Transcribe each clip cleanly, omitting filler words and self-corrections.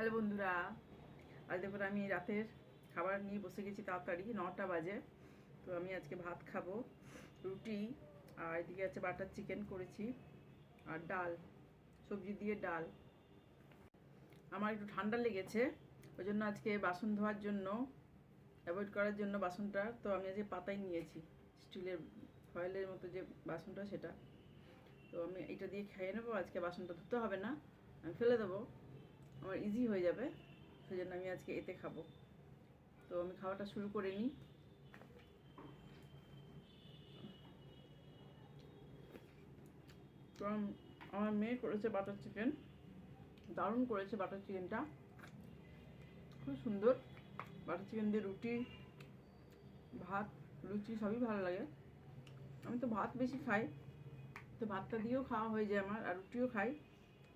Hello বন্ধুরা, আজ দেখুন আমি রাতের খাবার নিয়ে বসে গেছি। তাড়াতাড়ি 9টা বাজে। তো আমি আজকে ভাত খাবো, রুটি, আর এদিকে আছে বাটার চিকেন করেছি, আর ডাল, সবজি দিয়ে ডাল। আমার একটু ঠান্ডা লেগেছে, ওই জন্য আজকে বাসন ধোয়ার জন্য, অ্যাভয়েড করার জন্য বাসনটা, তো আমি আজকে পাতায় নিয়েছি, স্টিলের ফয়েলের মতো যে বাসনটা সেটা। তো আমি এটা দিয়ে খেয়ে নেবো। আজকে বাসনটা ধুতে হবে না, আমি ফেলে দেবো, আমার ইজি হয়ে যাবে। সেই জন্য আমি আজকে এতে খাবো। তো আমি খাওয়াটা শুরু করে নিই। তো আমার মেয়ে করেছে বাটার চিকেন, দারুণ করেছে বাটার চিকেনটা, খুব সুন্দর। বাটার চিকেন দিয়ে রুটি, ভাত, লুচি সবই ভালো লাগে। আমি তো ভাত বেশি খাই, তো ভাতটা দিয়েও খাওয়া হয়ে যায় আমার, আর রুটিও খাই,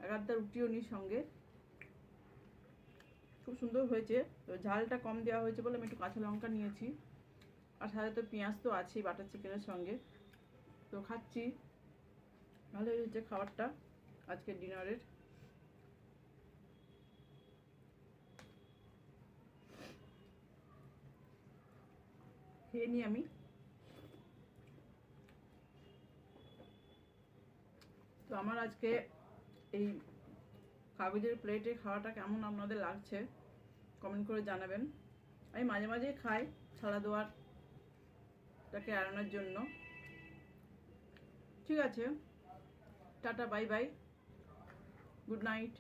এক আধটা রুটিও নিই সঙ্গে। খুব সুন্দর হয়েছে। তো ঝালটা কম দেওয়া হয়েছে বলে আমি একটু কাঁচা লঙ্কা নিয়েছি, আর সাথে তো পেঁয়াজ তো আছেই বাটার চিকেনের সঙ্গে। তো খাচ্ছি, ভালোই হয়েছে খাবারটা আজকের ডিনারের। খেয়ে নিই আমি। তো আমার আজকে এই কাগজের প্লেটে খাওয়াটা কেমন আপনাদের লাগছে কমেন্ট করে জানাবেন। আমি মাঝে মাঝে খাই ছাড়া দেওয়ারটাকে এড়ানোর জন্য। ঠিক আছে, tata, bye bye, good night.